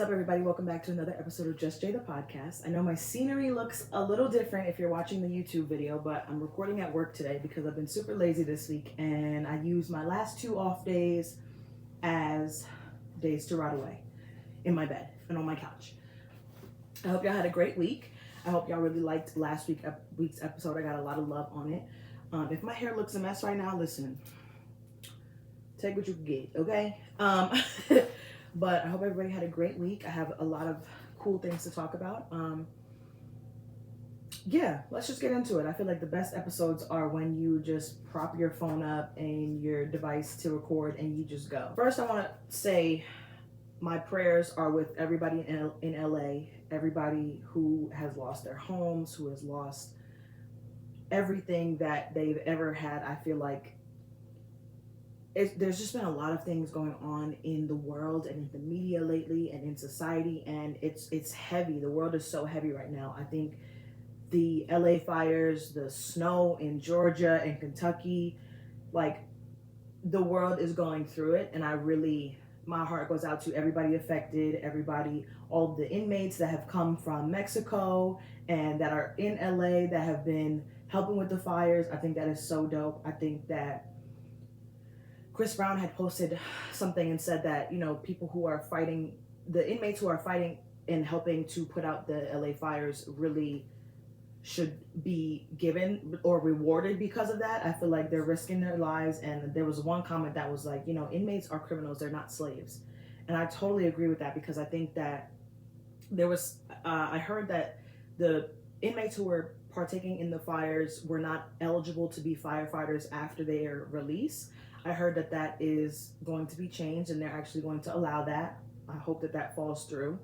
up, everybody? Welcome back to another episode of Just Jay the podcast. I know my scenery looks a little different if you're watching the YouTube video, but I'm recording at work today because I've been super lazy this week and I used my last 2 off days as days to rot away in my bed and on my couch. I hope y'all had a great week. I hope y'all really liked last week's episode. I got a lot of love on it. If my hair looks a mess right now, listen, take what you can get, okay? But I hope everybody had a great week. I have a lot of cool things to talk about. Yeah, let's just get into it. I feel like the best episodes are when you just prop your phone up and your device to record and you just go. First, I want to say my prayers are with everybody in LA, everybody who has lost their homes, who has lost everything that they've ever had. I feel like there's just been a lot of things going on in the world and in the media lately and in society, and it's heavy. The world is so heavy right now. I think the LA fires, the snow in Georgia and Kentucky, like the world is going through it, and my heart goes out to everybody affected, all the inmates that have come from Mexico and that are in LA that have been helping with the fires. I think that is so dope. I think that Chris Brown had posted something and said that, people who are fighting, the inmates who are fighting and helping to put out the LA fires really should be given or rewarded because of that. I feel like they're risking their lives. And there was one comment that was like, inmates are criminals, they're not slaves. And I totally agree with that, because I think that I heard that the inmates who were partaking in the fires were not eligible to be firefighters after their release. I heard that is going to be changed and they're actually going to allow that. I hope that falls through.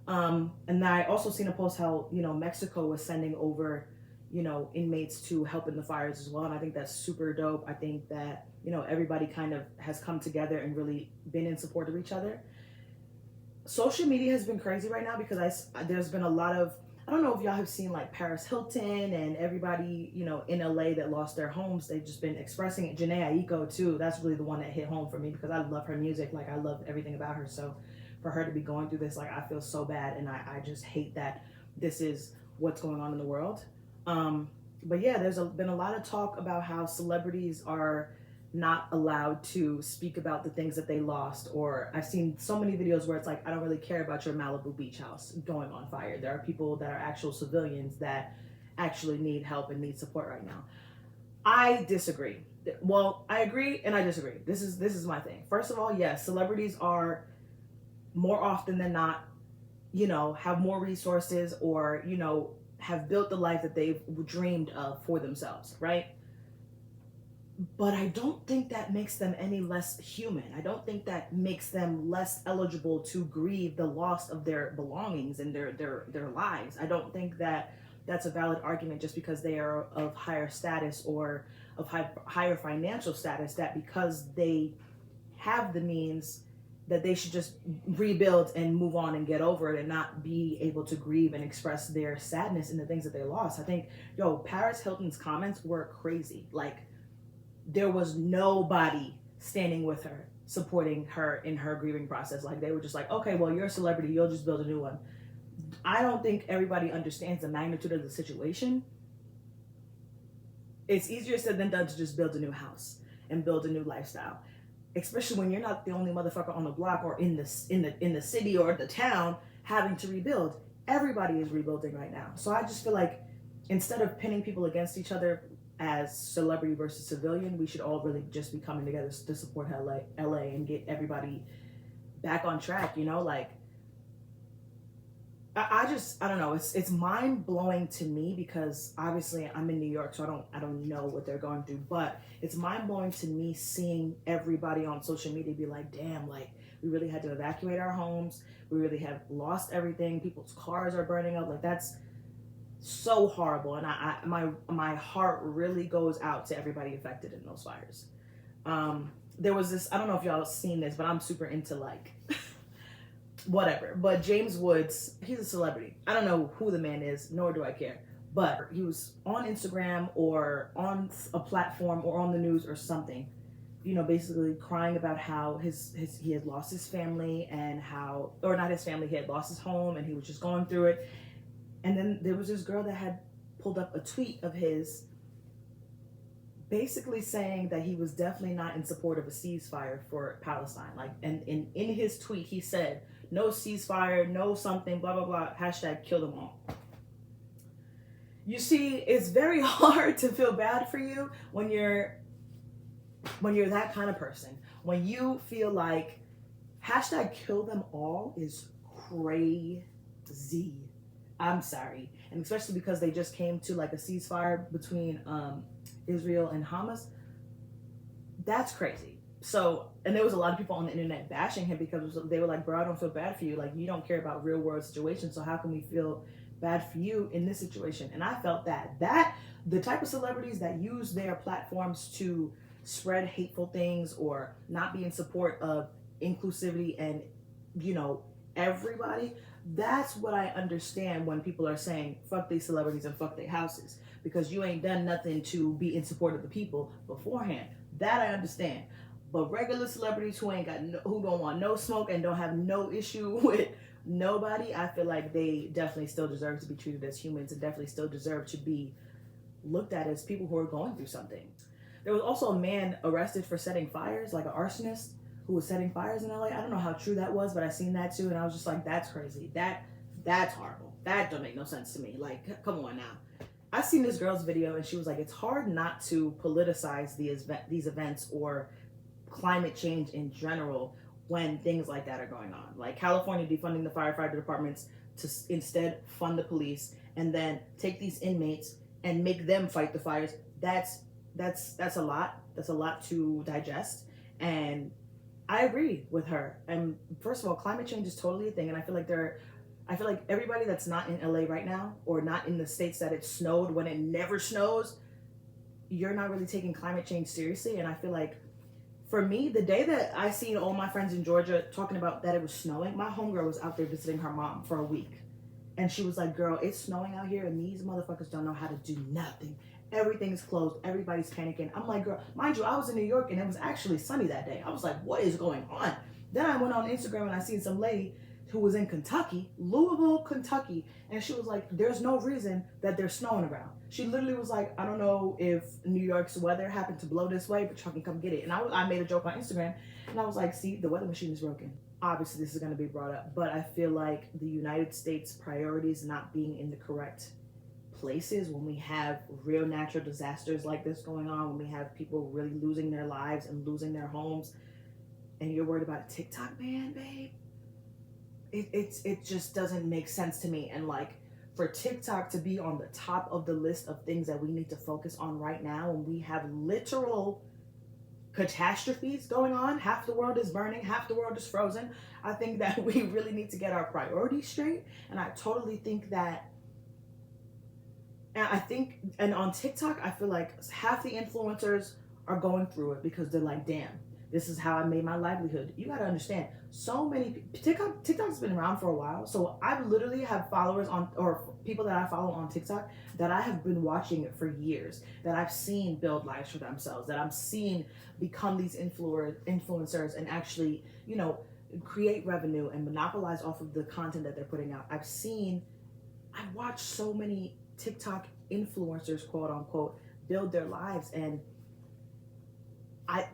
And I also seen a post how, Mexico was sending over, inmates to help in the fires as well. And I think that's super dope. I think that, everybody kind of has come together and really been in support of each other. Social media has been crazy right now because there's been a lot of, I don't know if y'all have seen like Paris Hilton and everybody, in LA that lost their homes. They've just been expressing it. Janae Aiko too. That's really the one that hit home for me because I love her music. Like I love everything about her. So for her to be going through this, like I feel so bad. And I just hate that this is what's going on in the world. But yeah, there's been a lot of talk about how celebrities are not allowed to speak about the things that they lost, or I've seen so many videos where it's like, I don't really care about your Malibu beach house going on fire. There are people that are actual civilians that actually need help and need support right now. I disagree. Well, I agree and I disagree. This is my thing. First of all, yes, celebrities are more often than not, have more resources or, have built the life that they've dreamed of for themselves, right? But I don't think that makes them any less human. I don't think that makes them less eligible to grieve the loss of their belongings and their lives. I don't think that that's a valid argument just because they are of higher status or of higher financial status, that because they have the means that they should just rebuild and move on and get over it and not be able to grieve and express their sadness in the things that they lost. I think, Paris Hilton's comments were crazy. Like, there was nobody standing with her, supporting her in her grieving process. Like, they were just like, okay, well, you're a celebrity, you'll just build a new one. I don't think everybody understands the magnitude of the situation. It's easier said than done to just build a new house and build a new lifestyle, especially when you're not the only motherfucker on the block or in the city or the town having to rebuild. Everybody is rebuilding right now. So I just feel like instead of pinning people against each other as celebrity versus civilian, we should all really just be coming together to support LA and get everybody back on track. Like I don't know. It's mind blowing to me because obviously I'm in New York, so I don't know what they're going through. But it's mind blowing to me seeing everybody on social media be like, "Damn! Like we really had to evacuate our homes. We really have lost everything. People's cars are burning up. Like that's so horrible." And my heart really goes out to everybody affected in those fires. There was this. I don't know if y'all have seen this, but I'm super into like. Whatever, but James Woods, he's a celebrity. I don't know who the man is, nor do I care, but he was on Instagram or on a platform or on the news or something basically crying about how he had lost his family, and how, or not his family, he had lost his home and he was just going through it. And then there was this girl that had pulled up a tweet of his, basically saying that he was definitely not in support of a ceasefire for Palestine. Like, and in his tweet, he said, no ceasefire, no something, blah, blah, blah, hashtag kill them all. You see, it's very hard to feel bad for you when you're that kind of person. When you feel like hashtag kill them all is crazy. I'm sorry. And especially because they just came to like a ceasefire between Israel and Hamas. That's crazy. So, and there was a lot of people on the internet bashing him because they were like, bro, I don't feel bad for you. Like, you don't care about real world situations. So how can we feel bad for you in this situation? And I felt that the type of celebrities that use their platforms to spread hateful things or not be in support of inclusivity and, everybody, that's what I understand when people are saying fuck these celebrities and fuck their houses, because you ain't done nothing to be in support of the people beforehand. That I understand. But regular celebrities who who don't want no smoke and don't have no issue with nobody, I feel like they definitely still deserve to be treated as humans and definitely still deserve to be looked at as people who are going through something. There was also a man arrested for setting fires, like an arsonist who was setting fires in LA. I don't know how true that was, but I seen that too, and I was just like, that's crazy. That's horrible. That don't make no sense to me. Like, come on now. I seen this girl's video, and she was like, it's hard not to politicize these events or climate change in general when things like that are going on. Like California defunding the firefighter departments to instead fund the police, and then take these inmates and make them fight the fires. That's a lot. That's a lot to digest. And I agree with her. And first of all, climate change is totally a thing. And I feel like everybody that's not in LA right now, or not in the states that it snowed when it never snows, you're not really taking climate change seriously. And I feel like, for me, the day that I seen all my friends in Georgia talking about that it was snowing, my homegirl was out there visiting her mom for a week. And she was like, girl, it's snowing out here and these motherfuckers don't know how to do nothing. Everything's closed. Everybody's panicking. I'm like, girl, mind you, I was in New York and it was actually sunny that day. I was like, what is going on? Then I went on Instagram and I seen some lady who was in Kentucky, Louisville, Kentucky, and she was like, there's no reason that there's snowing around. She literally was like, I don't know if New York's weather happened to blow this way, but y'all can come get it. And I made a joke on Instagram, and I was like, see, the weather machine is broken. Obviously, this is going to be brought up, but I feel like the United States priorities not being in the correct places when we have real natural disasters like this going on, when we have people really losing their lives and losing their homes, and you're worried about a TikTok ban, babe. It just doesn't make sense to me. And like, for TikTok to be on the top of the list of things that we need to focus on right now, when we have literal catastrophes going on, half the world is burning, half the world is frozen, I think that we really need to get our priorities straight. And I totally think that, and on TikTok, I feel like half the influencers are going through it because they're like, damn, this is how I made my livelihood. You got to understand, so many TikTok's been around for a while. So I literally have followers or people that I follow on TikTok that I have been watching it for years, that I've seen build lives for themselves, that I'm seeing become these influencers and actually, create revenue and monopolize off of the content that they're putting out. I've watched so many TikTok influencers, quote unquote, build their lives, and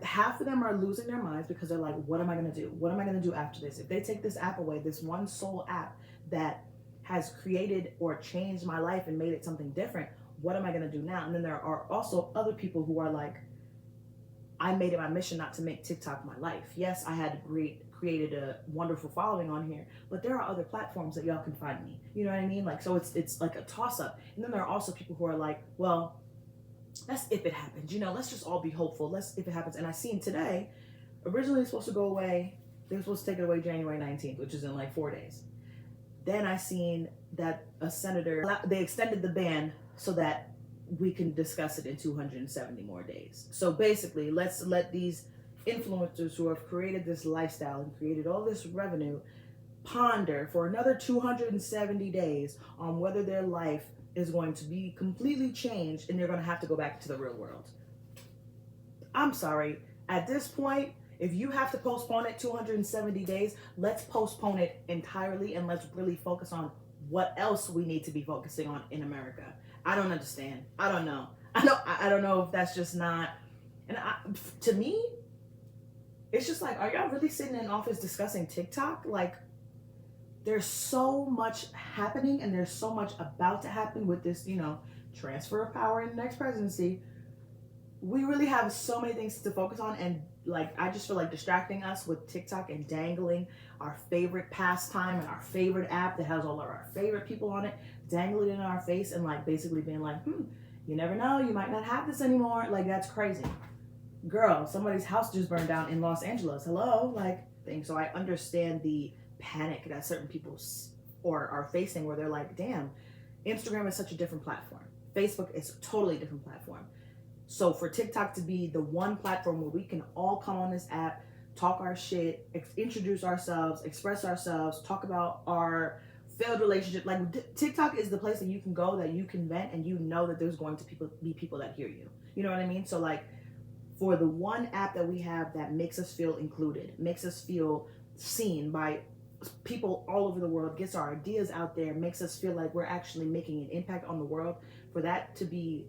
half of them are losing their minds because they're like, what am I going to do? What am I going to do after this? If they take this app away, this one sole app that has created or changed my life and made it something different, what am I going to do now? And then there are also other people who are like, I made it my mission not to make TikTok my life. Yes, I had created a wonderful following on here, but there are other platforms that y'all can find me. You know what I mean? Like, so it's like a toss up. And then there are also people who are like, well, that's if it happens, let's just all be hopeful. Let's, if it happens. And I seen today, originally it's supposed to go away. They were supposed to take it away January 19th, which is in like 4 days. Then I seen that a senator, they extended the ban so that we can discuss it in 270 more days. So basically, let's let these influencers who have created this lifestyle and created all this revenue ponder for another 270 days on whether their life is going to be completely changed and they're going to have to go back to the real world. I'm sorry. At this point, if you have to postpone it 270 days, let's postpone it entirely and let's really focus on what else we need to be focusing on in America. I don't understand. I don't know. I don't know if that's just not. And to me, it's just like, are y'all really sitting in office discussing TikTok? Like, there's so much happening and there's so much about to happen with this, transfer of power in the next presidency. We really have so many things to focus on, and like I just feel like distracting us with TikTok and dangling our favorite pastime and our favorite app that has all of our favorite people on it, dangling it in our face and like basically being like, you never know, you might not have this anymore. Like, that's crazy. Girl, somebody's house just burned down in Los Angeles. Hello, like thing. So I understand the panic that certain people or are facing, where they're like, damn, Instagram is such a different platform. Facebook is a totally different platform. So for TikTok to be the one platform where we can all come on this app, talk our shit, introduce ourselves, express ourselves, talk about our failed relationship. Like, TikTok is the place that you can go, that you can vent, and you know that there's going to be people that hear you. You know what I mean? So like, for the one app that we have that makes us feel included, makes us feel seen by people all over the world, gets our ideas out there, makes us feel like we're actually making an impact on the world, for that to be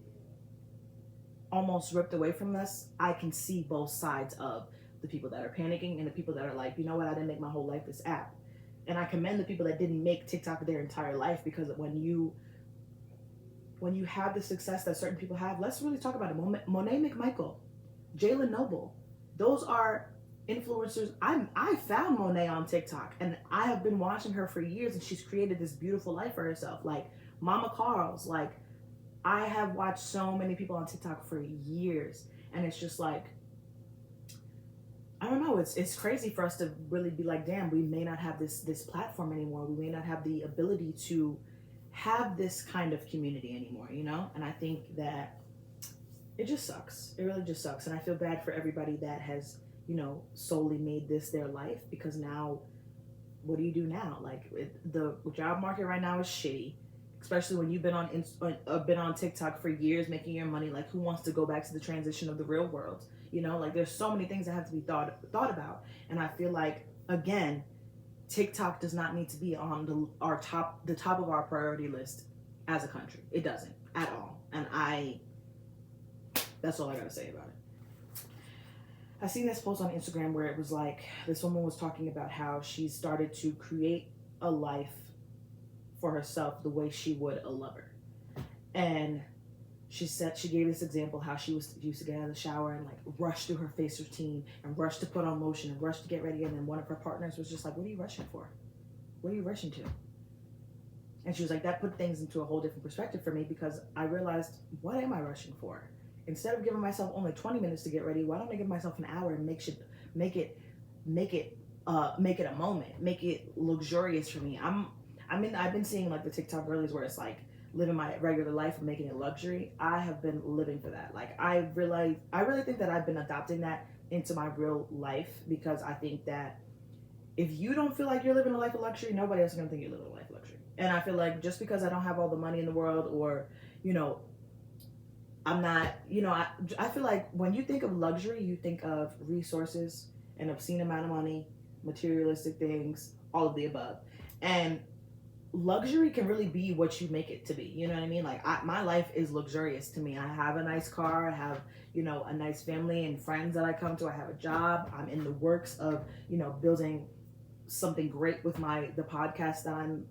almost ripped away from us, I can see both sides of the people that are panicking and the people that are like, you know what, I didn't make my whole life this app. And I commend the people that didn't make TikTok their entire life, because when you have the success that certain people have, let's really talk about it. Monet McMichael, Jalen Noble, those are influencers. I found Monet on TikTok, and I have been watching her for years, and she's created this beautiful life for herself. Like Mama Carl's, like I have watched so many people on TikTok for years, and it's just like, I don't know, it's crazy for us to really be like, damn, we may not have this platform anymore. We may not have the ability to have this kind of community anymore, And I think that it just sucks. It really just sucks. And I feel bad for everybody that has, solely made this their life, because now, what do you do now? Like, the job market right now is shitty, especially when you've been on TikTok for years making your money. Like, who wants to go back to the transition of the real world? Like, there's so many things that have to be thought about. And I feel like, again, TikTok does not need to be on the top of our priority list as a country. It doesn't at all. And that's all I gotta say about it. I seen this post on Instagram where it was like, this woman was talking about how she started to create a life for herself the way she would a lover. And she gave this example how she used to get out of the shower and like rush through her face routine and rush to put on lotion and rush to get ready. And then one of her partners was just like, what are you rushing for? What are you rushing to? And she was like, that put things into a whole different perspective for me, because I realized, what am I rushing for? Instead of giving myself only 20 minutes to get ready, why don't I give myself an hour and make it a moment, make it luxurious for me. I've been seeing like the TikTok girlies where it's like living my regular life and making it luxury. I have been living for that. Like, I really think that I've been adopting that into my real life, because I think that if you don't feel like you're living a life of luxury, nobody else is gonna think you're living a life of luxury. And I feel like just because I don't have all the money in the world, or I'm not, I feel like when you think of luxury, you think of resources, an obscene amount of money, materialistic things, all of the above. And luxury can really be what you make it to be. You know what I mean? Like, my life is luxurious to me. I have a nice car. I have, a nice family and friends that I come to. I have a job. I'm in the works of, building something great with the podcast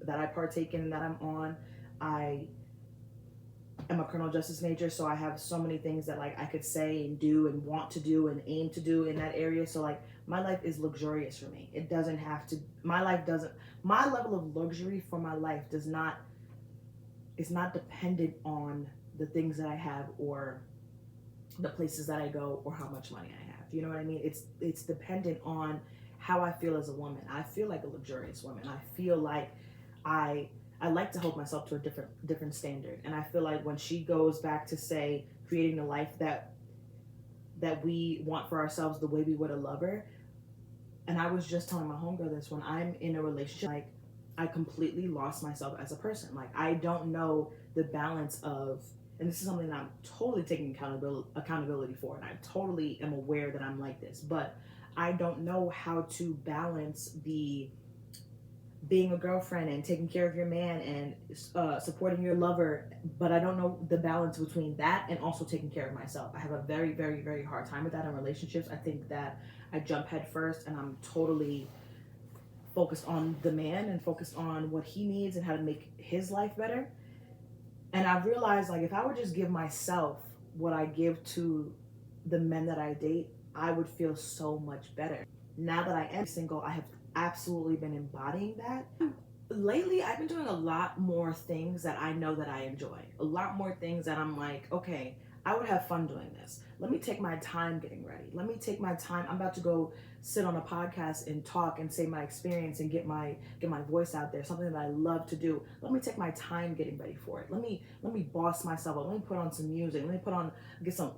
that I partake in, that I'm on. I'm a criminal justice major, so I have so many things that like I could say and do and want to do and aim to do in that area. So like, my life is luxurious for me. It doesn't have to. My level of luxury for my life is not dependent on the things that I have or the places that I go or how much money I have. You know what I mean? It's dependent on how I feel as a woman. I feel like a luxurious woman. I feel like I like to hold myself to a different standard. And I feel like when she goes back to say creating the life that we want for ourselves the way we would a lover, and I was just telling my homegirl this, when I'm in a relationship, like, I completely lost myself as a person. Like, I don't know the balance of and this is something that I'm totally taking accountability for, and I totally am aware that I'm like this, but I don't know how to balance the being a girlfriend and taking care of your man and supporting your lover, but I don't know the balance between that and also taking care of myself. I have a very, very, very hard time with that in relationships. I think that I jump head first and I'm totally focused on the man and focused on what he needs and how to make his life better. And I've realized, like, if I would just give myself what I give to the men that I date, I would feel so much better. Now that I am single, I have absolutely been embodying that. Lately, I've been doing a lot more things that I know that I enjoy. A lot more things that I'm like, okay, I would have fun doing this. Let me take my time getting ready. Let me take my time. I'm about to go sit on a podcast and talk and say my experience and get my voice out there. Something that I love to do. Let me take my time getting ready for it. Let me boss myself up. Let me put on some music. Let me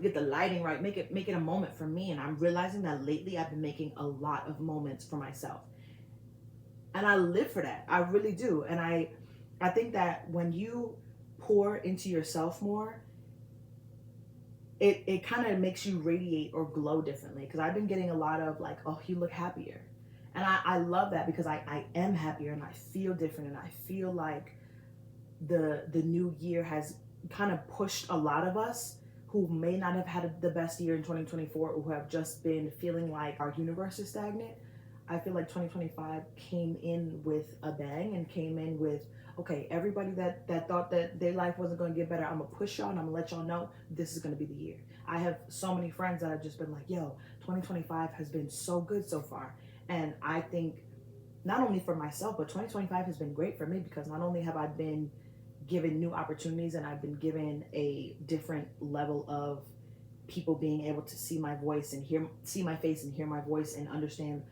get the lighting right. Make it a moment for me. And I'm realizing that lately I've been making a lot of moments for myself. And I live for that. I really do. And I think that when you pour into yourself more, it kind of makes you radiate or glow differently. Because I've been getting a lot of like, oh, you look happier. And I love that because I am happier and I feel different and I feel like the new year has kind of pushed a lot of us who may not have had the best year in 2024 or who have just been feeling like our universe is stagnant. I feel like 2025 came in with a bang and came in with, okay, everybody that thought that their life wasn't going to get better, I'm going to push y'all and I'm going to let y'all know this is going to be the year. I have so many friends that have just been like, yo, 2025 has been so good so far. And I think not only for myself, but 2025 has been great for me because not only have I been given new opportunities and I've been given a different level of people being able to see my voice and see my face and hear my voice and understand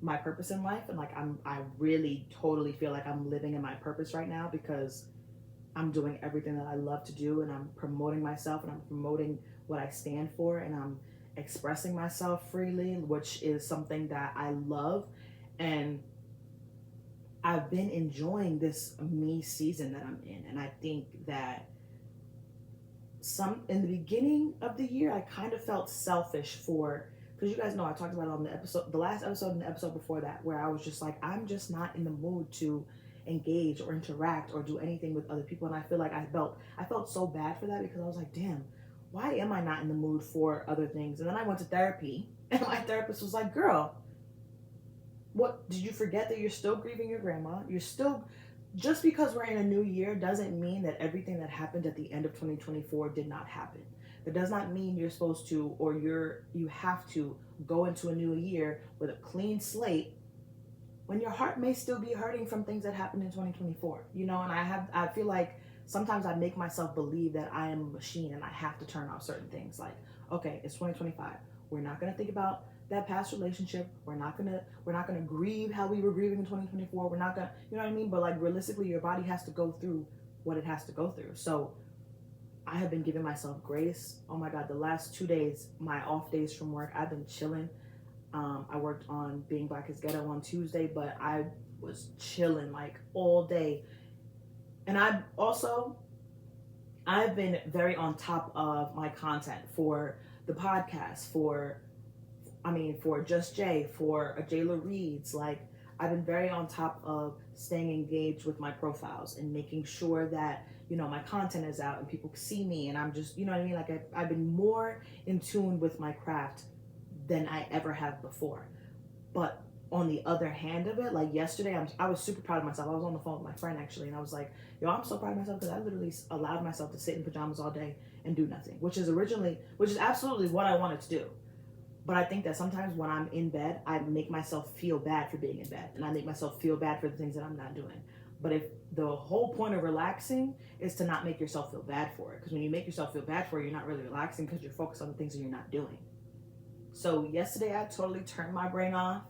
my purpose in life. And like I really totally feel like I'm living in my purpose right now because I'm doing everything that I love to do and I'm promoting myself and I'm promoting what I stand for and I'm expressing myself freely, which is something that I love. And I've been enjoying this me season that I'm in. And I think that in the beginning of the year, I kind of felt selfish because you guys know I talked about it on the last episode and the episode before that, where I was just like, I'm just not in the mood to engage or interact or do anything with other people. And I feel like I felt so bad for that because I was like, damn, why am I not in the mood for other things? And then I went to therapy and my therapist was like, girl, what, did you forget that you're still grieving your grandma? Just because we're in a new year doesn't mean that everything that happened at the end of 2024 did not happen. That does not mean you're supposed to or you have to go into a new year with a clean slate when your heart may still be hurting from things that happened in 2024. And I feel like sometimes I make myself believe that I am a machine and I have to turn off certain things. Like, okay, it's 2025. We're not going to think about that past relationship. We're not gonna grieve how we were grieving in 2024. We're not gonna, you know what I mean? But like realistically, your body has to go through what it has to go through. So I have been giving myself grace. Oh my God, the last 2 days, my off days from work, I've been chilling. I worked on Being Black is Ghetto on Tuesday, but I was chilling like all day. And I've been very on top of my content for the podcast, for Just Jay, for Jayla Reads. Like, I've been very on top of staying engaged with my profiles and making sure that, my content is out and people see me and I'm just, you know what I mean? Like, I've been more in tune with my craft than I ever have before. But on the other hand of it, like yesterday, I was super proud of myself. I was on the phone with my friend actually, and I was like, yo, I'm so proud of myself because I literally allowed myself to sit in pajamas all day and do nothing, which is absolutely what I wanted to do. But I think that sometimes when I'm in bed, I make myself feel bad for being in bed. And I make myself feel bad for the things that I'm not doing. But if the whole point of relaxing is to not make yourself feel bad for it. Because when you make yourself feel bad for it, you're not really relaxing because you're focused on the things that you're not doing. So yesterday, I totally turned my brain off,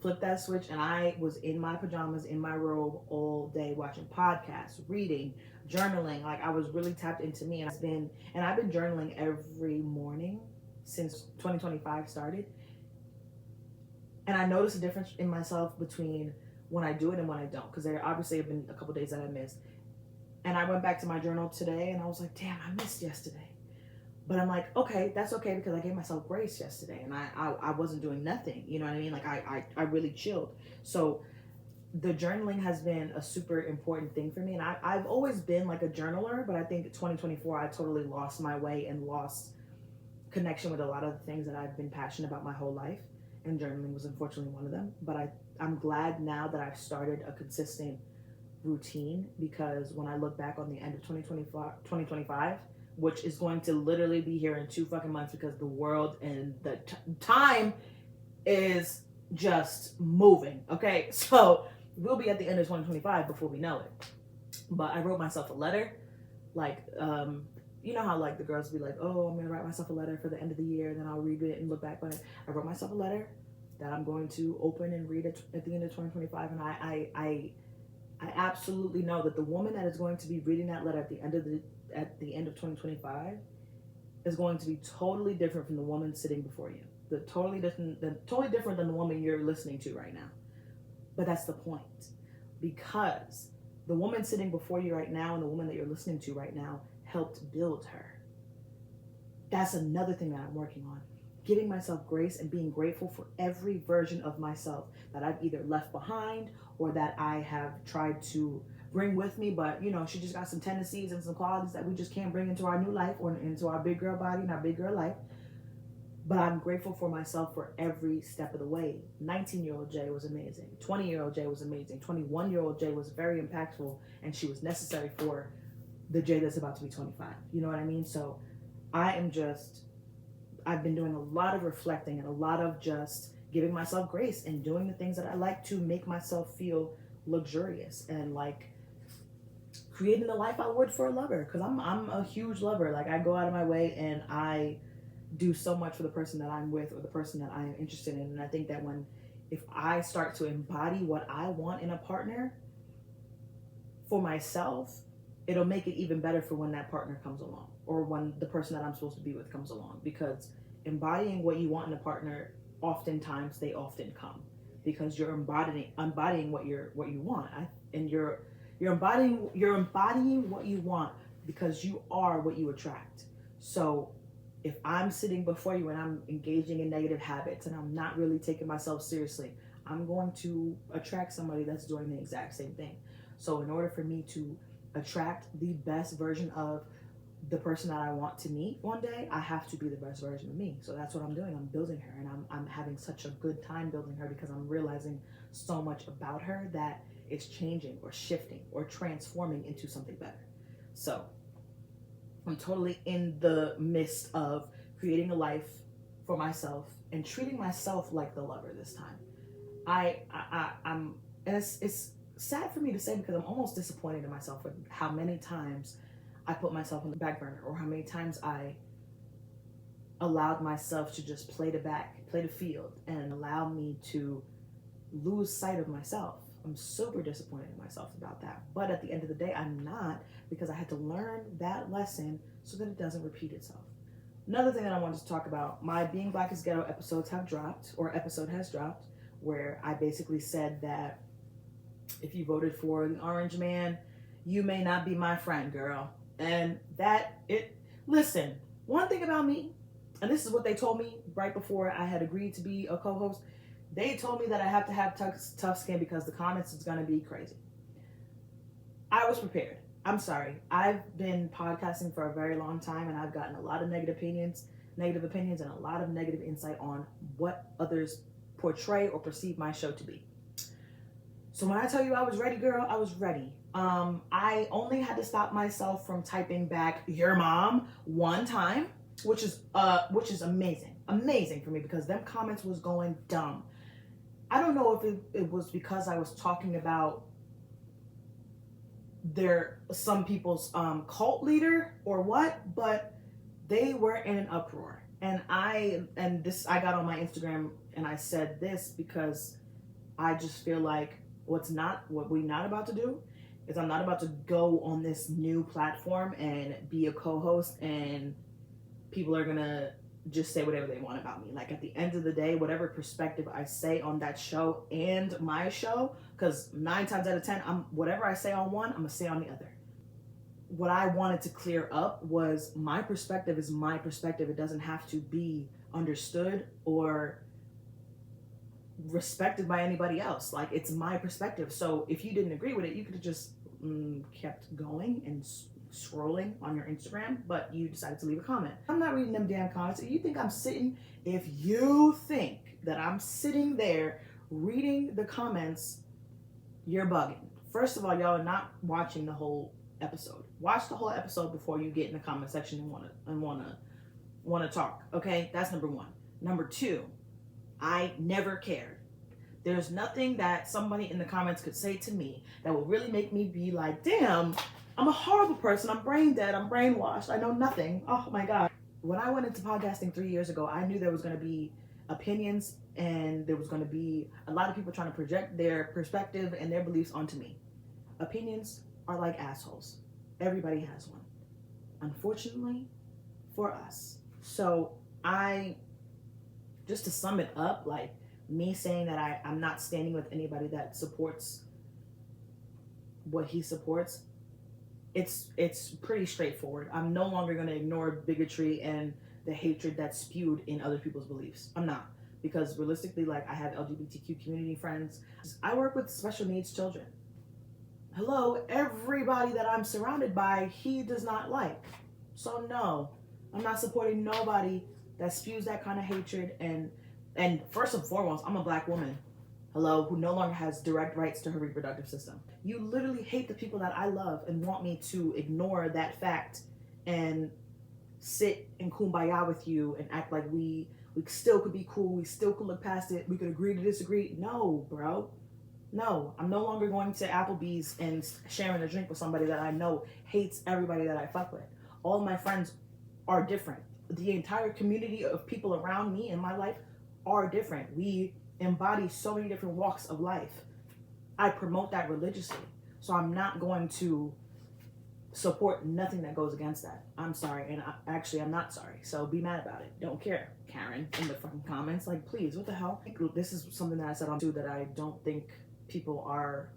flipped that switch, and I was in my pajamas, in my robe all day, watching podcasts, reading, journaling. Like, I was really tapped into me. And I've been journaling every morning since 2025 started. And I noticed a difference in myself between when I do it and when I don't, because there obviously have been a couple days that I missed. And I went back to my journal today and I was like, damn, I missed yesterday. But I'm like, okay, that's okay because I gave myself grace yesterday and I wasn't doing nothing. You know what I mean? Like I really chilled. So the journaling has been a super important thing for me. And I've always been like a journaler, but I think 2024, I totally lost my way and lost connection with a lot of the things that I've been passionate about my whole life. And journaling was unfortunately one of them. But I'm glad now that I've started a consistent routine because when I look back on the end of 2025, which is going to literally be here in 2 fucking months because the world and the time is just moving. Okay, so we'll be at the end of 2025 before we know it. But I wrote myself a letter, like you know how like the girls be like, oh, I'm gonna write myself a letter for the end of the year, and then I'll read it and look back on it. I wrote myself a letter that I'm going to open and read at the end of 2025, and I absolutely know that the woman that is going to be reading that letter at the end of 2025 is going to be totally different from the woman sitting before you. Totally different than the woman you're listening to right now. But that's the point, because the woman sitting before you right now and the woman that you're listening to right now helped build her. That's another thing that I'm working on. Giving myself grace and being grateful for every version of myself that I've either left behind or that I have tried to bring with me, but you know, she just got some tendencies and some qualities that we just can't bring into our new life or into our big girl body and our big girl life. But I'm grateful for myself for every step of the way. 19-year-old Jay was amazing. 20-year-old Jay was amazing. 21-year-old Jay was very impactful, and she was necessary for the Jay that's about to be 25. You know what I mean? So I've been doing a lot of reflecting and a lot of just giving myself grace and doing the things that I like to make myself feel luxurious and like creating the life I would for a lover. Because I'm a huge lover. Like I go out of my way and I do so much for the person that I'm with or the person that I am interested in. And I think that if I start to embody what I want in a partner for myself, it'll make it even better for when that partner comes along or when the person that I'm supposed to be with comes along. Because embodying what you want in a partner, oftentimes they often come because you're embodying what you want. You're embodying what you want because you are what you attract. So if I'm sitting before you and I'm engaging in negative habits and I'm not really taking myself seriously, I'm going to attract somebody that's doing the exact same thing. So in order for me to attract the best version of the person that I want to meet one day, I have to be the best version of me. So that's what I'm doing. I'm building her, and I'm having such a good time building her because I'm realizing so much about her that it's changing or shifting or transforming into something better. So I'm totally in the midst of creating a life for myself and treating myself like the lover this time. I'm and it's sad for me to say because I'm almost disappointed in myself with how many times I put myself on the back burner or how many times I allowed myself to just play the field and allow me to lose sight of myself. I'm super disappointed in myself about that. But at the end of the day, I'm not, because I had to learn that lesson so that it doesn't repeat itself. Another thing that I wanted to talk about, my Being Black is Ghetto episode has dropped, where I basically said that if you voted for the orange man, you may not be my friend, girl. And listen, one thing about me, and this is what they told me right before I had agreed to be a co-host, they told me that I have to have tough skin because the comments is going to be crazy. I was prepared. I'm sorry. I've been podcasting for a very long time and I've gotten a lot of negative opinions and a lot of negative insight on what others portray or perceive my show to be. So when I tell you I was ready, girl, I was ready. I only had to stop myself from typing back your mom one time, which is amazing for me because them comments was going dumb. I don't know if it was because I was talking about some people's cult leader or what, but they were in an uproar. And I got on my Instagram and I said this because I just feel like what we're not about to do is I'm not about to go on this new platform and be a co-host and people are gonna just say whatever they want about me. Like at the end of the day, whatever perspective I say on that show and my show, because 9 times out of 10, whatever I say on one, I'm gonna say on the other. what I wanted to clear up was my perspective is my perspective. It doesn't have to be understood or respected by anybody else. Like, it's my perspective. So if you didn't agree with it, you could have just kept going and scrolling on your Instagram, but you decided to leave a comment. I'm not reading them damn comments. If you think I'm sitting, if you think that I'm sitting there reading the comments, you're bugging. First of all, y'all are not watching the whole episode. Watch the whole episode before you get in the comment section and wanna talk. Okay, that's number one. Number two, I never cared. There's nothing that somebody in the comments could say to me that would really make me be like, damn, I'm a horrible person. I'm brain dead. I'm brainwashed. I know nothing. Oh my God. When I went into podcasting 3 years ago, I knew there was going to be opinions and there was going to be a lot of people trying to project their perspective and their beliefs onto me. Opinions are like assholes. Everybody has one, unfortunately, for us. So just to sum it up, like me saying that I'm not standing with anybody that supports what he supports, it's pretty straightforward. I'm no longer going to ignore bigotry and the hatred that's spewed in other people's beliefs. I'm not. Because realistically, like, I have LGBTQ community friends. I work with special needs children. Hello, everybody that I'm surrounded by, he does not like. So no, I'm not supporting nobody that spews that kind of hatred. And first and foremost, I'm a Black woman, hello, who no longer has direct rights to her reproductive system. You literally hate the people that I love and want me to ignore that fact and sit in kumbaya with you and act like we still could be cool, we still could look past it, we could agree to disagree. No, bro. No, I'm no longer going to Applebee's and sharing a drink with somebody that I know hates everybody that I fuck with. All my friends are different. The entire community of people around me in my life are different. We embody so many different walks of life. I promote that religiously. So I'm not going to support nothing that goes against that. I'm sorry, and I'm not sorry. So be mad about it. Don't care, Karen, in the fucking comments. Like, please, what the hell? This is something that I said on too that I don't think people are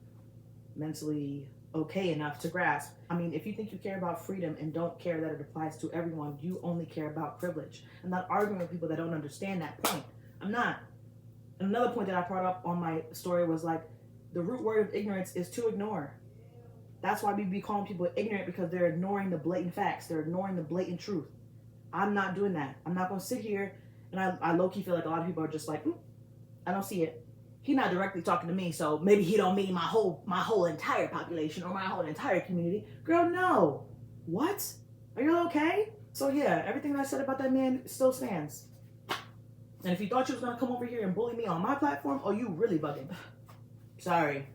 mentally okay enough to grasp. I mean, if you think you care about freedom and don't care that it applies to everyone, you only care about privilege. I'm not arguing with people that don't understand that point. I'm not. Another point that I brought up on my story was like, the root word of ignorance is to ignore. That's why we be calling people ignorant, because they're ignoring the blatant facts. They're ignoring the blatant truth. I'm not doing that. I'm not going to sit here and I low-key feel like a lot of people are just like, I don't see it. He's not directly talking to me, so maybe he don't mean my whole entire population or my whole entire community. Girl, no. What? Are you okay? So yeah, everything that I said about that man still stands. And if you thought you was going to come over here and bully me on my platform, oh, you really bugging. Sorry.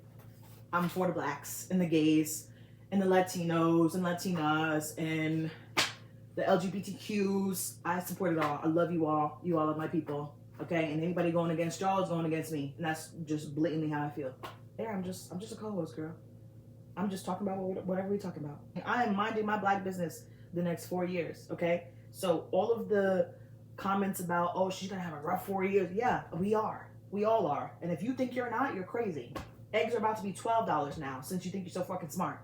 I'm for the Blacks and the gays and the Latinos and Latinas and the LGBTQs. I support it all. I love you all. You all are my people. Okay? And anybody going against y'all is going against me. And that's just blatantly how I feel. There, I'm just a co-host, girl. I'm just talking about whatever we're talking about. I am minding my Black business the next 4 years. Okay? So all of the comments about, oh, she's going to have a rough 4 years. Yeah, we are. We all are. And if you think you're not, you're crazy. Eggs are about to be $12 now since you think you're so fucking smart.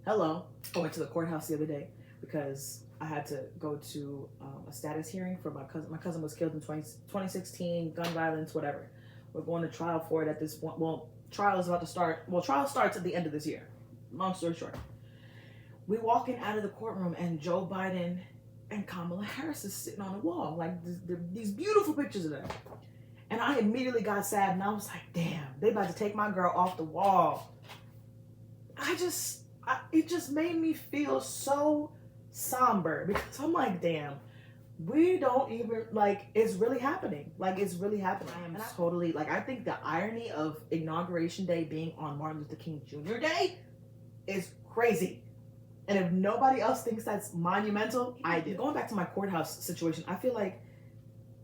Hello. I went to the courthouse the other day because I had to go to a status hearing for my cousin. My cousin was killed in 2016, gun violence, whatever. We're going to trial for it at this point. Well, trial is about to start. Well, trial starts at the end of this year. Long story short. We walking out of the courtroom and Joe Biden and Kamala Harris is sitting on the wall. Like these beautiful pictures of them. And I immediately got sad and I was like, damn, they about to take my girl off the wall. It just made me feel so somber because I'm like, damn, we don't even, like, it's really happening. Like, it's really happening. I think the irony of Inauguration Day being on Martin Luther King Jr. Day is crazy. And if nobody else thinks that's monumental, I do. Going back to my courthouse situation, I feel like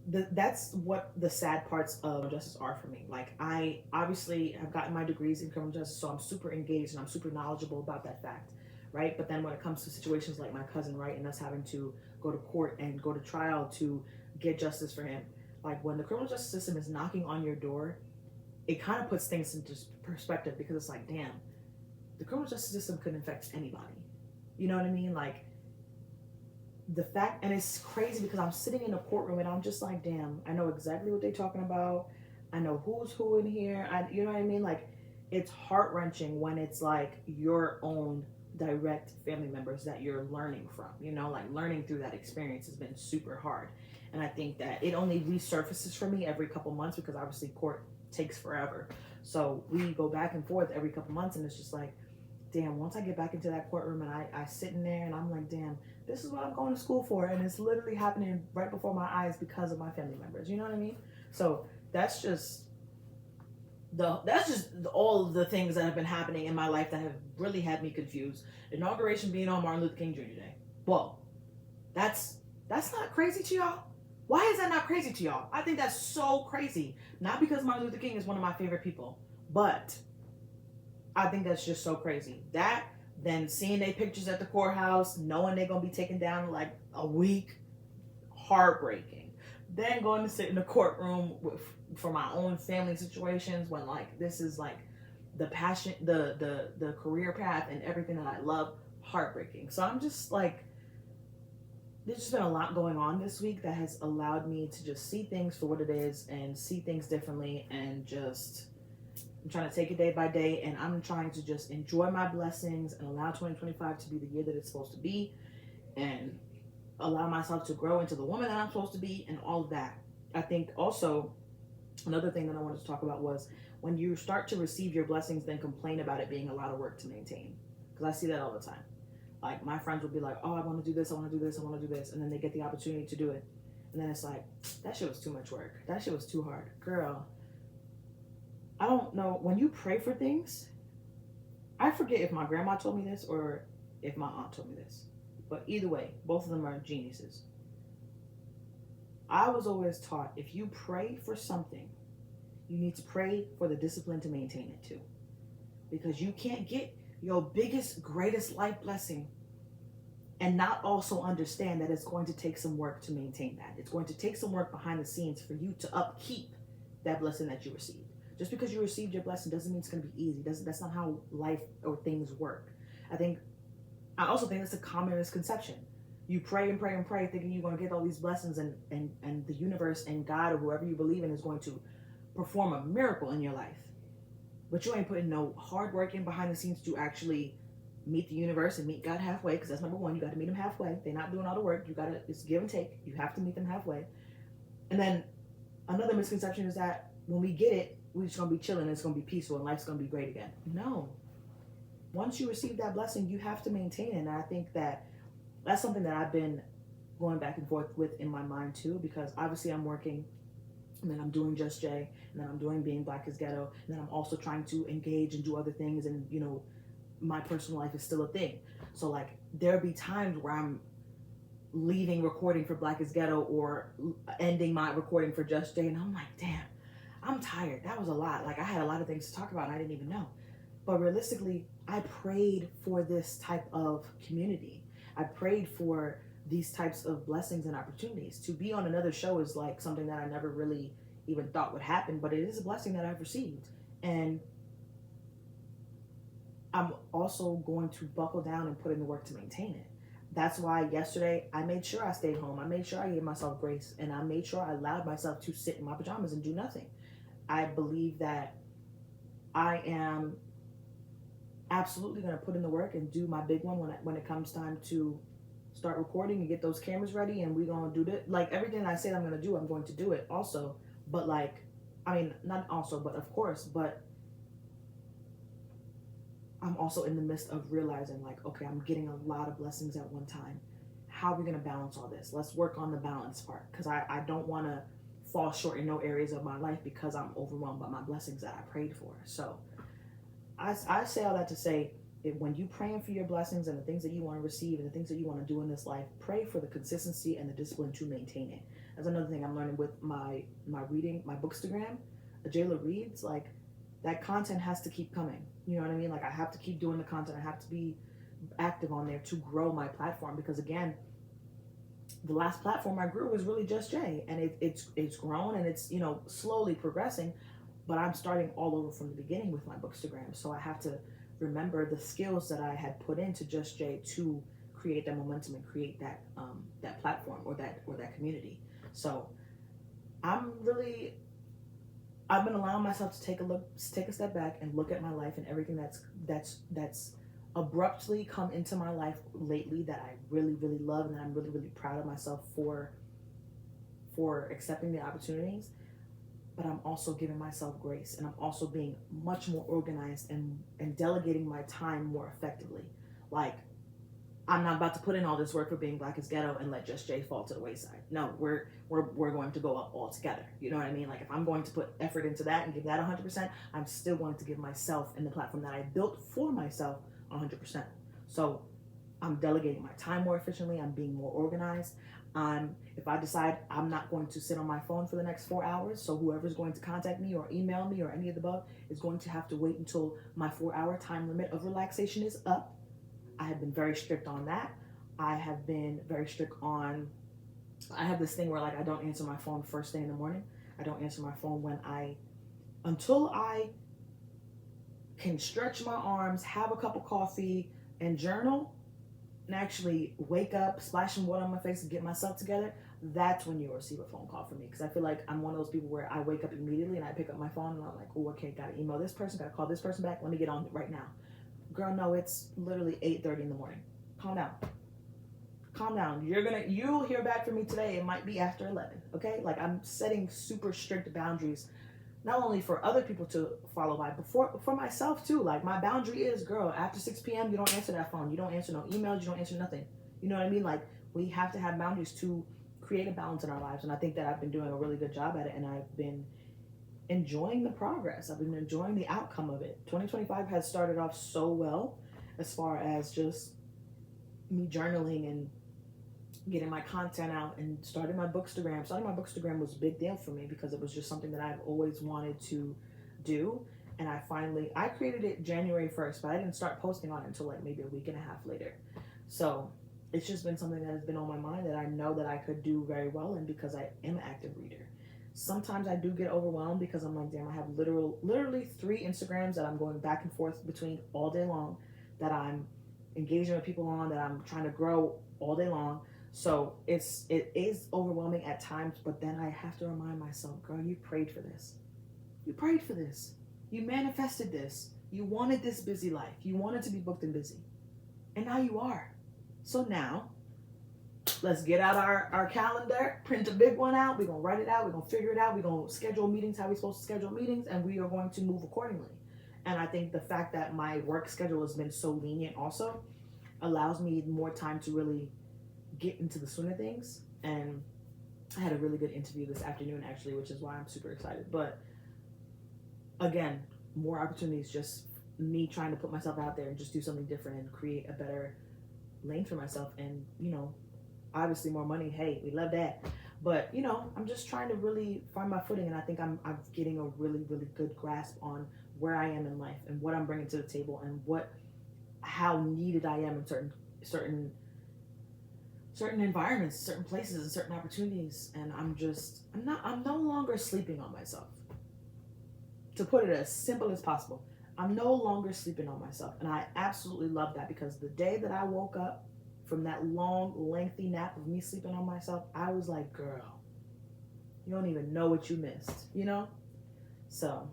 that's what the sad parts of justice are for me. Like, I obviously have gotten my degrees in criminal justice, so I'm super engaged and I'm super knowledgeable about that fact, right? But then when it comes to situations like my cousin, right, and us having to go to court and go to trial to get justice for him, like when the criminal justice system is knocking on your door, it kind of puts things into perspective because it's like, damn, the criminal justice system could affect anybody. You know what I mean? Like the fact, and it's crazy because I'm sitting in a courtroom and I'm just like, damn, I know exactly what they're talking about. I know who's who in here. You know what I mean? Like, it's heart wrenching when it's like your own direct family members that you're learning from. You know, like learning through that experience has been super hard. And I think that it only resurfaces for me every couple months because obviously court takes forever. So we go back and forth every couple months, and it's just like, damn, once I get back into that courtroom and I sit in there and I'm like, damn, this is what I'm going to school for. And it's literally happening right before my eyes because of my family members. You know what I mean? So that's just all of the things that have been happening in my life that have really had me confused. Inauguration being on Martin Luther King Jr. Day. Whoa, that's not crazy to y'all. Why is that not crazy to y'all? I think that's so crazy. Not because Martin Luther King is one of my favorite people, but I think that's just so crazy. That, then seeing their pictures at the courthouse, knowing they're gonna be taken down in like a week, heartbreaking. Then going to sit in the courtroom for my own family situations when like this is like the passion, the career path and everything that I love, heartbreaking. So I'm just like, there's just been a lot going on this week that has allowed me to just see things for what it is and see things differently, and just I'm trying to take it day by day, and I'm trying to just enjoy my blessings and allow 2025 to be the year that it's supposed to be, and allow myself to grow into the woman that I'm supposed to be, and all of that. I think also another thing that I wanted to talk about was when you start to receive your blessings, then complain about it being a lot of work to maintain. Because I see that all the time. Like my friends will be like, oh, I want to do this, I want to do this, I want to do this. And then they get the opportunity to do it. And then it's like, that shit was too much work. That shit was too hard. Girl, I don't know. When you pray for things, I forget if my grandma told me this or if my aunt told me this. But either way, both of them are geniuses. I was always taught if you pray for something, you need to pray for the discipline to maintain it too. Because you can't get your biggest, greatest life blessing and not also understand that it's going to take some work to maintain that. It's going to take some work behind the scenes for you to upkeep that blessing that you received. Just because you received your blessing doesn't mean it's going to be easy. That's not how life or things work. I also think that's a common misconception. You pray and pray and pray thinking you're going to get all these blessings, and the universe and God or whoever you believe in is going to perform a miracle in your life. But you ain't putting no hard work in behind the scenes to actually meet the universe and meet God halfway, because that's number one. You got to meet them halfway. They're not doing all the work. It's give and take. You have to meet them halfway. And then another misconception is that when we get it, we're just going to be chilling and it's going to be peaceful and life's going to be great again. No. Once you receive that blessing, you have to maintain it. And I think that that's something that I've been going back and forth with in my mind too, because obviously I'm working, and then I'm doing Just Jay, and then I'm doing Being Black is Ghetto, and then I'm also trying to engage and do other things, and my personal life is still a thing. So like there'll be times where I'm leaving recording for Black is Ghetto or ending my recording for Just Jay, and I'm like, damn, I'm tired. That was a lot. Like I had a lot of things to talk about and I didn't even know. But realistically, I prayed for this type of community. I prayed for these types of blessings and opportunities. To be on another show is like something that I never really even thought would happen, but it is a blessing that I've received. And I'm also going to buckle down and put in the work to maintain it. That's why yesterday I made sure I stayed home. I made sure I gave myself grace, and I made sure I allowed myself to sit in my pajamas and do nothing. I believe that I am absolutely going to put in the work and do my big one when it comes time to start recording and get those cameras ready, and we're going to do that. Like everything I said I'm going to do, I'm going to do it also. But like, I mean, not also, but of course, but I'm also in the midst of realizing like, okay, I'm getting a lot of blessings at one time. How are we going to balance all this? Let's work on the balance part, because I don't want to fall short in no areas of my life because I'm overwhelmed by my blessings that I prayed for. So I say all that to say, when you praying for your blessings and the things that you want to receive and the things that you want to do in this life, pray for the consistency and the discipline to maintain it. That's another thing I'm learning with my reading, my Bookstagram. Jayla reads, like that content has to keep coming. You know what I mean? Like I have to keep doing the content. I have to be active on there to grow my platform, because again, the last platform I grew was really Just Jay, and it's grown and it's slowly progressing, but I'm starting all over from the beginning with my Bookstagram. So I have to remember the skills that I had put into Just Jay to create that momentum and create that that platform or that community. So I'm really I've been allowing myself to take a step back and look at my life and everything that's abruptly come into my life lately that I really really love and that I'm really really proud of myself for accepting the opportunities. But I'm also giving myself grace, and I'm also being much more organized and delegating my time more effectively. Like, I'm not about to put in all this work for being Black is Ghetto and let Just Jay fall to the wayside. No, we're going to go up all together. You know what I mean? Like, if I'm going to put effort into that and give that 100%, I'm still going to give myself and the platform that I built for myself 100%. So I'm delegating my time more efficiently. I'm being more organized. If I decide I'm not going to sit on my phone for the next 4 hours, so whoever's going to contact me or email me or any of the above is going to have to wait until my 4 hour time limit of relaxation is up. I have been very strict on that. I have been very strict on, I have this thing where like I don't answer my phone first thing in the morning. I don't answer my phone until I can stretch my arms, have a cup of coffee, and journal, and actually wake up, splash some water on my face, and get myself together. That's when you'll receive a phone call from me. Because I feel like I'm one of those people where I wake up immediately and I pick up my phone and I'm like, oh, okay, gotta email this person, gotta call this person back. Let me get on it right now. Girl, no, it's literally 8:30 in the morning. Calm down. Calm down. You'll hear back from me today. It might be after 11. Okay? Like, I'm setting super strict boundaries, not only for other people to follow by, but for myself too. Like, my boundary is, girl, after 6 p.m., you don't answer that phone. You don't answer no emails. You don't answer nothing. You know what I mean? Like, we have to have boundaries to create a balance in our lives. And I think that I've been doing a really good job at it. And I've been enjoying the progress. I've been enjoying the outcome of it. 2025 has started off so well as far as just me journaling and getting my content out and starting my bookstagram. Starting my bookstagram was a big deal for me because it was just something that I've always wanted to do. And I created it January 1st, but I didn't start posting on it until like maybe a week and a half later. So it's just been something that has been on my mind that I know that I could do very well in because I am an active reader. Sometimes I do get overwhelmed because I'm like, damn, I have literally 3 Instagrams that I'm going back and forth between all day long, that I'm engaging with people on, that I'm trying to grow all day long. So it is overwhelming at times, but then I have to remind myself, girl, you prayed for this. You prayed for this. You manifested this. You wanted this busy life. You wanted to be booked and busy. And now you are. So now, let's get out our calendar, print a big one out. We're going to write it out. We're going to figure it out. We're going to schedule meetings how we're supposed to schedule meetings, and we are going to move accordingly. And I think the fact that my work schedule has been so lenient also allows me more time to really get into the swing of things. And I had a really good interview this afternoon, actually, which is why I'm super excited. But again, more opportunities, just me trying to put myself out there and just do something different and create a better lane for myself. And, obviously more money. Hey, we love that. But, I'm just trying to really find my footing. And I think I'm getting a really, really good grasp on where I am in life and what I'm bringing to the table and how needed I am in certain environments, certain places, and certain opportunities. And I'm no longer sleeping on myself. To put it as simple as possible, I'm no longer sleeping on myself. And I absolutely love that, because the day that I woke up from that long, lengthy nap of me sleeping on myself, I was like, girl, you don't even know what you missed, So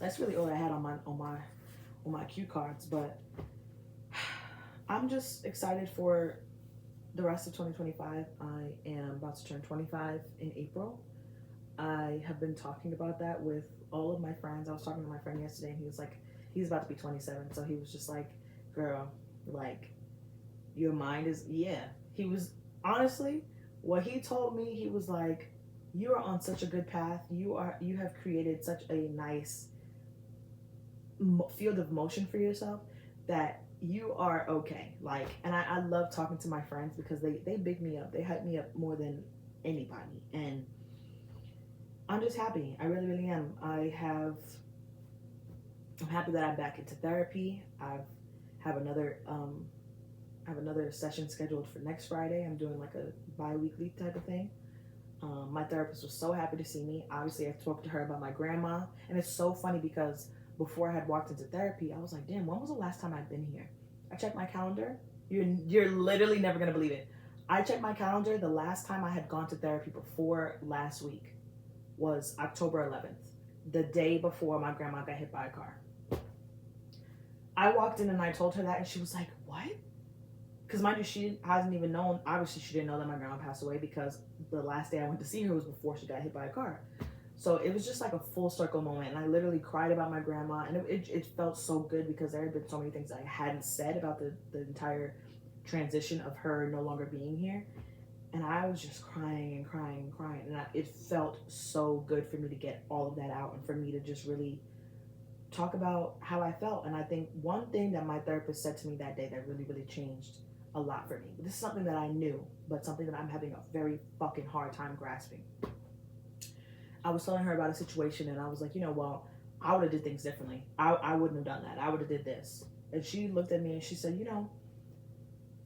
that's really all I had on my cue cards. But I'm just excited for the rest of 2025. I am about to turn 25 in April. I have been talking about that with all of my friends. I was talking to my friend yesterday, and he was like, he's about to be 27. So he was just like, girl, like, your mind is, yeah. He was, honestly, what he told me, he was like, you are on such a good path. You have created such a nice field of motion for yourself that you are okay. Like, and I love talking to my friends because they big me up. They hype me up more than anybody. And I'm just happy. I really, really am. I'm happy that I'm back into therapy. I have another session scheduled for next Friday. I'm doing like a bi-weekly type of thing. My therapist was so happy to see me. Obviously, I talked to her about my grandma. And it's so funny because before I had walked into therapy, I was like, damn, when was the last time I'd been here? I checked my calendar. You're literally never gonna believe it. I checked my calendar. The last time I had gone to therapy before last week was October 11th, the day before my grandma got hit by a car. I walked in and I told her that, and she was like, "What?" Because mind you, she hasn't even known. Obviously, she didn't know that my grandma passed away because the last day I went to see her was before she got hit by a car. So it was just like a full circle moment, and I literally cried about my grandma, and it felt so good because there had been so many things I hadn't said about the entire transition of her no longer being here, and I was just crying and crying and crying, and it felt so good for me to get all of that out and for me to just really talk about how I felt. And I think one thing that my therapist said to me that day that really, really changed a lot for me. This is something that I knew, but something that I'm having a very fucking hard time grasping. I was telling her about a situation, and I was like, well, I would have did things differently. I wouldn't have done that. I would have did this. And she looked at me and she said,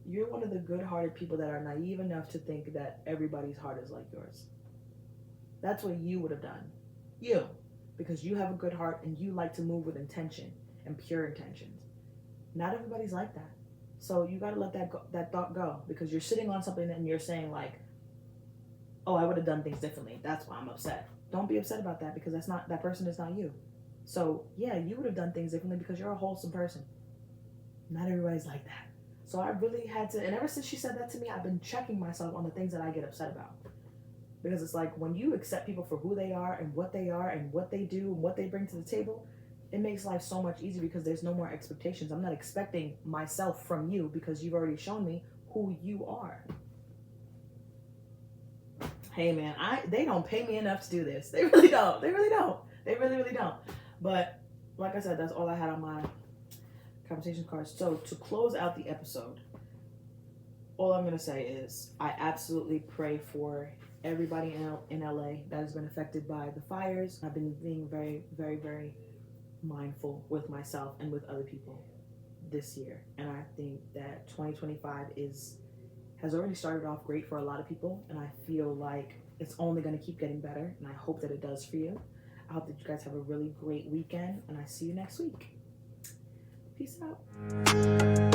you're one of the good-hearted people that are naive enough to think that everybody's heart is like yours. That's what you would have done. You. Because you have a good heart and you like to move with intention and pure intentions. Not everybody's like that. So you got to let that thought go, because you're sitting on something and you're saying like, oh, I would have done things differently. That's why I'm upset. Don't be upset about that, because that person is not you. So yeah, you would have done things differently because you're a wholesome person. Not everybody's like that. So I really had to, and ever since she said that to me, I've been checking myself on the things that I get upset about. Because it's like when you accept people for who they are and what they do and what they bring to the table, it makes life so much easier because there's no more expectations. I'm not expecting myself from you because you've already shown me who you are. Hey man, they don't pay me enough to do this. They really don't. They really don't. They really, really don't. But like I said, that's all I had on my conversation cards. So to close out the episode, all I'm going to say is I absolutely pray for everybody in LA that has been affected by the fires. I've been being very, very, very mindful with myself and with other people this year. And I think that 2025 has already started off great for a lot of people. And I feel like it's only going to keep getting better. And I hope that it does for you. I hope that you guys have a really great weekend. And I see you next week. Peace out.